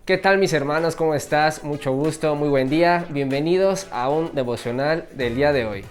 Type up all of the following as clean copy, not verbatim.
¿Qué tal mis hermanos? ¿Cómo estás? Mucho gusto, muy buen día. Bienvenidos a un devocional del día de hoy.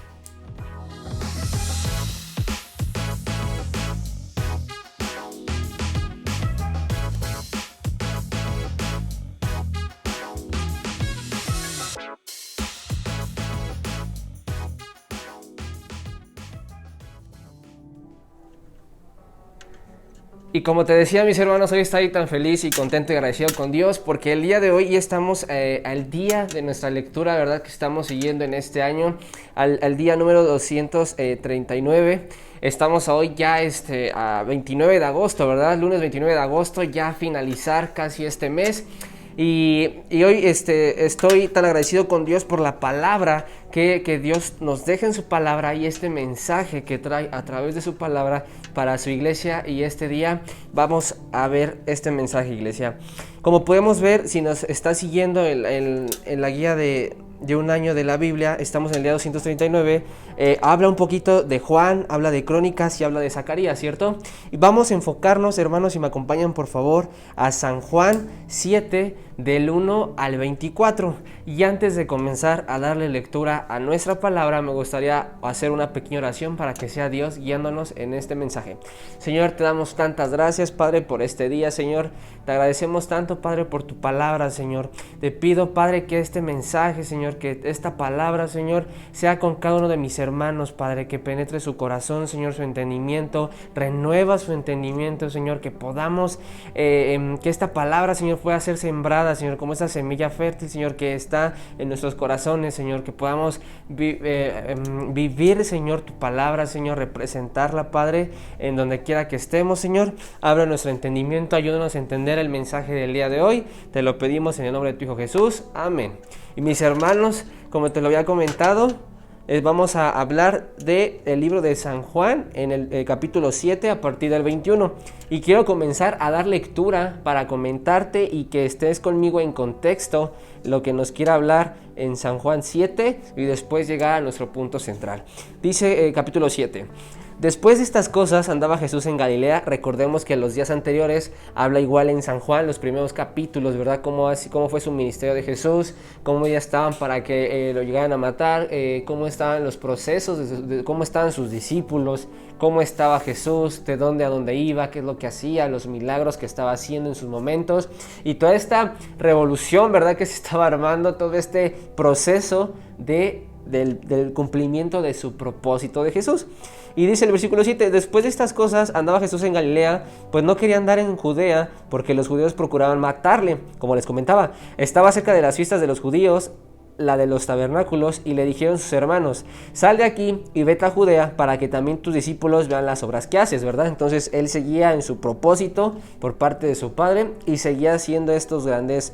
Y como te decía mis hermanos, hoy estoy tan feliz y contento y agradecido con Dios porque el día de hoy ya estamos al día de nuestra lectura, ¿verdad? Que estamos siguiendo en este año, al día número 239. Estamos hoy ya a 29 de agosto, ¿verdad? Lunes 29 de agosto, ya a finalizar casi este mes. Y hoy estoy tan agradecido con Dios por la palabra que Dios nos deja en su palabra y este mensaje que trae a través de su palabra para su iglesia. Y este día vamos a ver este mensaje, iglesia. Como podemos ver, si nos está siguiendo en la guía de un año de la Biblia, estamos en el día 239, habla un poquito de Juan, habla de Crónicas y habla de Zacarías, ¿cierto? Y vamos a enfocarnos, hermanos, si me acompañan por favor, a San Juan 7, del 1 al 24. Y antes de comenzar a darle lectura a nuestra palabra, me gustaría hacer una pequeña oración para que sea Dios guiándonos en este mensaje. Señor, te damos tantas gracias, Padre, por este día, Señor. Te agradecemos tanto, Padre, por tu palabra, Señor. Te pido, Padre, que este mensaje, Señor, que esta palabra, Señor, sea con cada uno de mis hermanos, Padre, que penetre su corazón, Señor, su entendimiento, renueva su entendimiento, Señor, que podamos, que esta palabra, Señor, pueda ser sembrada, Señor, como esta semilla fértil, Señor, que está en nuestros corazones, Señor, que podamos vivir, Señor, tu palabra, Señor, representarla, Padre, en donde quiera que estemos, Señor. Abre nuestro entendimiento, ayúdanos a entender el mensaje del día de hoy. Te lo pedimos en el nombre de tu Hijo Jesús. Amén. Y mis hermanos, como te lo había comentado, vamos a hablar del libro de San Juan en el capítulo 7 a partir del 21. Y quiero comenzar a dar lectura para comentarte y que estés conmigo en contexto lo que nos quiera hablar en San Juan 7 y después llegar a nuestro punto central. Dice capítulo 7. Después de estas cosas andaba Jesús en Galilea. Recordemos que los días anteriores habla igual en San Juan, los primeros capítulos, ¿verdad? Cómo fue su ministerio de Jesús, cómo ya estaban para que lo llegaran a matar, cómo estaban los procesos, cómo estaban sus discípulos, cómo estaba Jesús, de dónde a dónde iba, qué es lo que hacía, los milagros que estaba haciendo en sus momentos y toda esta revolución, ¿verdad? Que se estaba armando, todo este proceso del cumplimiento de su propósito de Jesús. Y dice el versículo 7, después de estas cosas andaba Jesús en Galilea, pues no quería andar en Judea, porque los judíos procuraban matarle, como les comentaba. Estaba cerca de las fiestas de los judíos, la de los tabernáculos, y le dijeron sus hermanos, sal de aquí y vete a Judea, para que también tus discípulos vean las obras que haces, ¿verdad? Entonces él seguía en su propósito por parte de su padre, y seguía haciendo estos grandes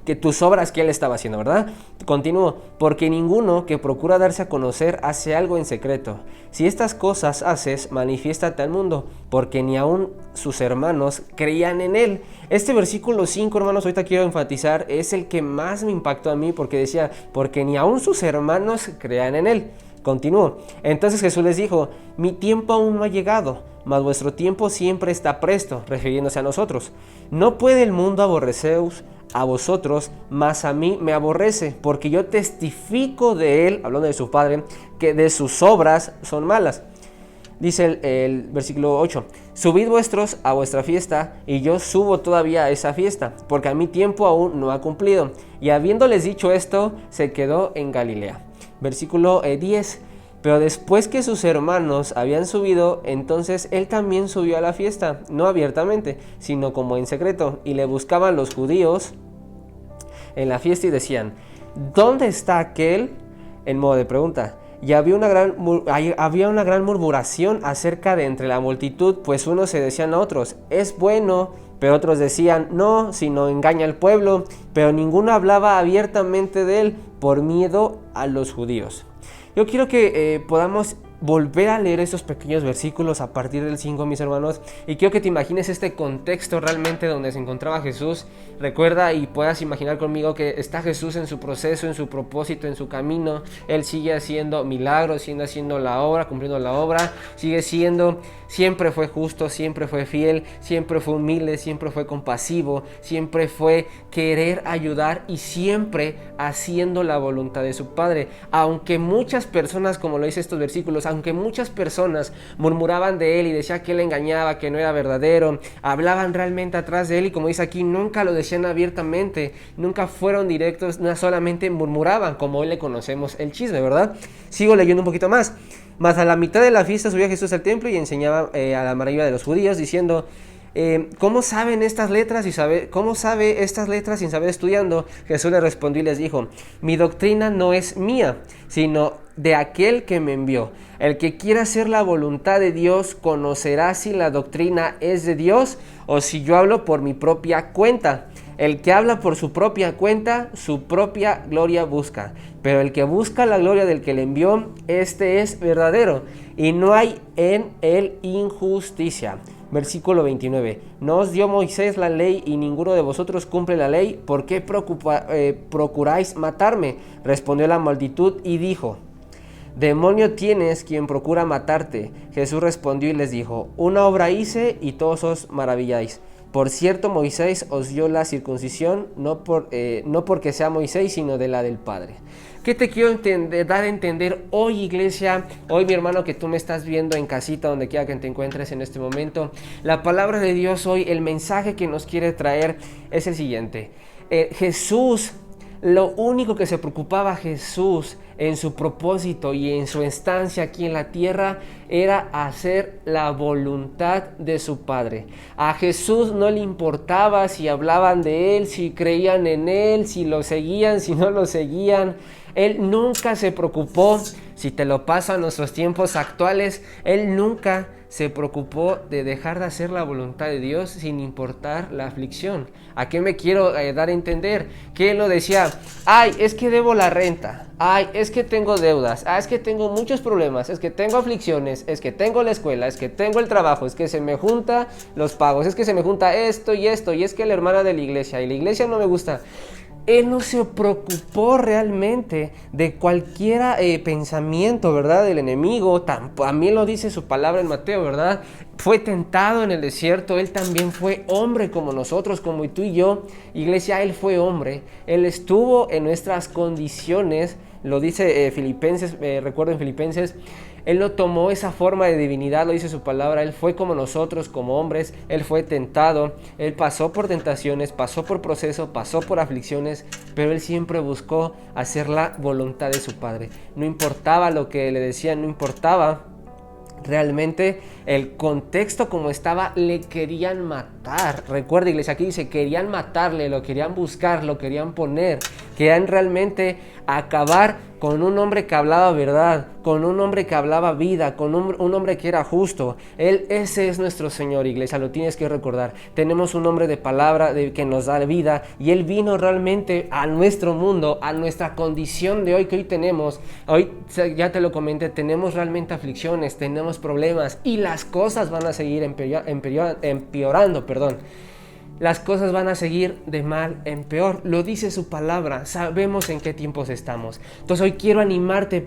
que tus obras que él estaba haciendo, ¿verdad? Continúo, porque ninguno que procura darse a conocer hace algo en secreto. Si estas cosas haces, manifiéstate al mundo, porque ni aun sus hermanos creían en él. Este versículo 5, hermanos, ahorita quiero enfatizar, es el que más me impactó a mí, porque decía, porque ni aun sus hermanos creían en él. Continúo, entonces Jesús les dijo, mi tiempo aún no ha llegado, mas vuestro tiempo siempre está presto, refiriéndose a nosotros. No puede el mundo aborreceros a vosotros, mas a mí me aborrece, porque yo testifico de él, hablando de su padre, que de sus obras son malas. Dice el versículo 8, subid vuestros a vuestra fiesta, y yo subo todavía a esa fiesta, porque a mi tiempo aún no ha cumplido. Y habiéndoles dicho esto, se quedó en Galilea. Versículo 10, pero después que sus hermanos habían subido, entonces él también subió a la fiesta, no abiertamente, sino como en secreto, y le buscaban los judíos en la fiesta y decían, ¿dónde está aquel? En modo de pregunta. Y había una gran murmuración acerca de entre la multitud, pues unos se decían a otros, es bueno, pero otros decían, no, sino engaña al pueblo, pero ninguno hablaba abiertamente de él por miedo a los judíos. Yo quiero que podamos volver a leer esos pequeños versículos a partir del 5, mis hermanos, y quiero que te imagines este contexto realmente donde se encontraba Jesús. Recuerda y puedas imaginar conmigo que está Jesús en su proceso, en su propósito, en su camino. Él sigue haciendo milagros, sigue haciendo la obra, cumpliendo la obra, siempre fue justo, siempre fue fiel, siempre fue humilde, siempre fue compasivo, siempre fue querer ayudar y siempre haciendo la voluntad de su Padre. Aunque muchas personas, como lo dice estos versículos, aunque muchas personas murmuraban de él y decían que él engañaba, que no era verdadero, hablaban realmente atrás de él, y como dice aquí, nunca lo decían abiertamente, nunca fueron directos, no solamente murmuraban, como hoy le conocemos el chisme, ¿verdad? Sigo leyendo un poquito más. Mas a la mitad de la fiesta subía Jesús al templo y enseñaba a la maravilla de los judíos, diciendo: ¿cómo saben estas letras cómo sabe estas letras sin saber estudiando? Jesús le respondió y les dijo: mi doctrina no es mía, sino de aquel que me envió. El que quiera hacer la voluntad de Dios conocerá si la doctrina es de Dios o si yo hablo por mi propia cuenta. El que habla por su propia cuenta, su propia gloria busca. Pero el que busca la gloria del que le envió, este es verdadero, y no hay en él injusticia. Versículo 29. ¿No os dio Moisés la ley y ninguno de vosotros cumple la ley? ¿Por qué procuráis matarme? Respondió la multitud y dijo: demonio tienes, quien procura matarte. Jesús respondió y les dijo: una obra hice y todos os maravilláis. Por cierto, Moisés os dio la circuncisión, no porque sea Moisés, sino de la del Padre. ¿Qué te quiero dar a entender hoy, iglesia? Hoy, mi hermano, que tú me estás viendo en casita, donde quiera que te encuentres en este momento. La palabra de Dios hoy, el mensaje que nos quiere traer es el siguiente. Jesús, lo único que se preocupaba Jesús en su propósito y en su estancia aquí en la tierra era hacer la voluntad de su Padre. A Jesús no le importaba si hablaban de él, si creían en él, si lo seguían, si no lo seguían. Él nunca se preocupó. Si te lo paso a nuestros tiempos actuales, él nunca se preocupó de dejar de hacer la voluntad de Dios sin importar la aflicción. ¿A qué me quiero dar a entender? Que él no decía: ay, es que debo la renta, ay, es que tengo deudas, es que tengo muchos problemas, es que tengo aflicciones, es que tengo la escuela, es que tengo el trabajo, es que se me junta los pagos, es que se me junta esto y esto, y es que la hermana de la iglesia y la iglesia no me gusta. Él no se preocupó realmente de cualquier pensamiento, ¿verdad?, del enemigo. También lo dice su palabra en Mateo, ¿verdad? Fue tentado en el desierto. Él también fue hombre como nosotros, como tú y yo. Iglesia, él fue hombre. Él estuvo en nuestras condiciones. Lo dice Filipenses, recuerdo en Filipenses. Él no tomó esa forma de divinidad, lo dice su palabra. Él fue como nosotros, como hombres. Él fue tentado. Él pasó por tentaciones, pasó por proceso, pasó por aflicciones, pero él siempre buscó hacer la voluntad de su Padre. No importaba lo que le decían, no importaba realmente el contexto como estaba, le querían matar. Recuerda, iglesia, aquí dice: querían matarle, lo querían buscar, lo querían poner, querían realmente acabar con un hombre que hablaba verdad, con un hombre que hablaba vida, con un hombre que era justo. Ese es nuestro Señor, iglesia, lo tienes que recordar. Tenemos un hombre de palabra que nos da vida, y Él vino realmente a nuestro mundo, a nuestra condición de hoy que hoy tenemos. Hoy, ya te lo comenté, tenemos realmente aflicciones, tenemos problemas, y las cosas van a seguir empeorando. Las cosas van a seguir de mal en peor. Lo dice su palabra. Sabemos en qué tiempos estamos. Entonces hoy quiero animarte,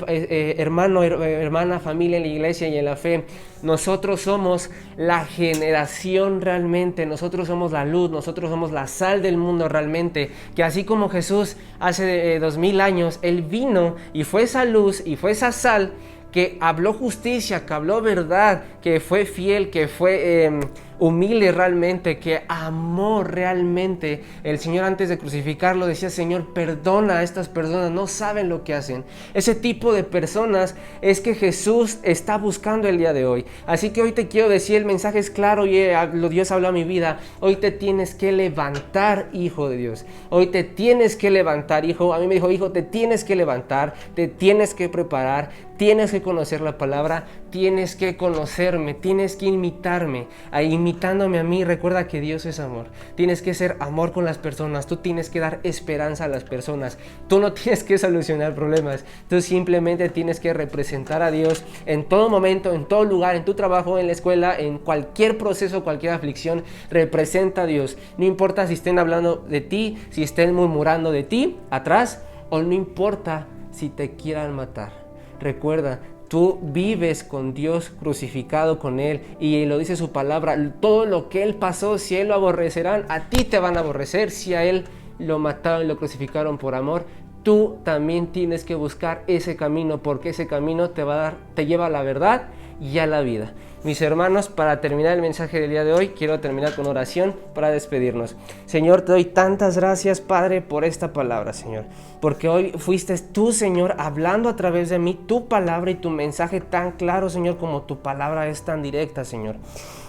hermano, hermana, familia en la iglesia y en la fe. Nosotros somos la generación realmente. Nosotros somos la luz. Nosotros somos la sal del mundo realmente. Que así como Jesús hace 2000 años, Él vino y fue esa luz y fue esa sal que habló justicia, que habló verdad, que fue fiel, que fue humilde realmente, que amó realmente. El Señor, antes de crucificarlo, decía: Señor, perdona a estas personas, no saben lo que hacen. Ese tipo de personas es que Jesús está buscando el día de hoy. Así que hoy te quiero decir, el mensaje es claro, y Dios habló a mi vida. Hoy te tienes que levantar, hijo de Dios. Hoy te tienes que levantar, hijo. A mí me dijo: hijo, te tienes que levantar, te tienes que preparar, tienes que conocer la palabra, tienes que conocerme, tienes que imitarme. Imitándome a mí, recuerda que Dios es amor. Tienes que ser amor con las personas, tú tienes que dar esperanza a las personas. Tú no tienes que solucionar problemas, tú simplemente tienes que representar a Dios en todo momento, en todo lugar, en tu trabajo, en la escuela, en cualquier proceso, cualquier aflicción. Representa a Dios. No importa si estén hablando de ti, si estén murmurando de ti atrás, o no importa si te quieran matar. Recuerda, tú vives con Dios, crucificado con Él, y lo dice su palabra. Todo lo que Él pasó, si Él lo aborrecerán, a ti te van a aborrecer. Si a Él lo mataron y lo crucificaron por amor, tú también tienes que buscar ese camino, porque ese camino te lleva a la verdad y a la vida. Mis hermanos, para terminar el mensaje del día de hoy, quiero terminar con oración para despedirnos. Señor, te doy tantas gracias, Padre, por esta palabra, Señor, porque hoy fuiste tú, Señor, hablando a través de mí tu palabra y tu mensaje tan claro, Señor, como tu palabra es tan directa, Señor.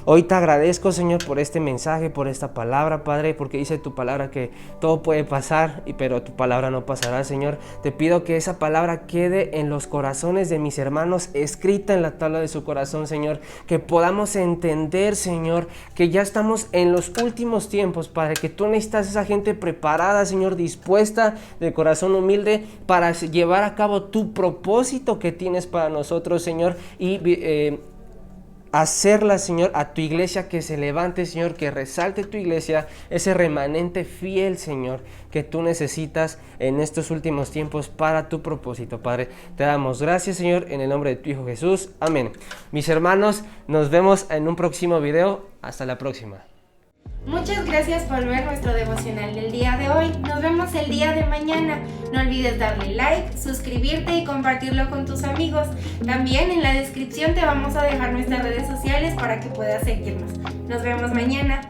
Hoy te agradezco, Señor, por este mensaje, por esta palabra, Padre, porque dice tu palabra que todo puede pasar, pero tu palabra no pasará, Señor. Te pido que esa palabra quede en los corazones de mis hermanos, escrita en la tabla de su corazón, Señor, que podamos entender, Señor, que ya estamos en los últimos tiempos, Padre, que tú necesitas esa gente preparada, Señor, dispuesta, de corazón humilde, para llevar a cabo tu propósito que tienes para nosotros, Señor, y hacerla, Señor, a tu iglesia, que se levante, Señor, que resalte tu iglesia, ese remanente fiel, Señor, que tú necesitas en estos últimos tiempos para tu propósito, Padre. Te damos gracias, Señor, en el nombre de tu Hijo Jesús. Amén. Mis hermanos, nos vemos en un próximo video. Hasta la próxima. Muchas gracias por ver nuestro devocional del día de hoy. Nos vemos el día de mañana. No olvides darle like, suscribirte y compartirlo con tus amigos. También en la descripción te vamos a dejar nuestras redes sociales para que puedas seguirnos. Nos vemos mañana.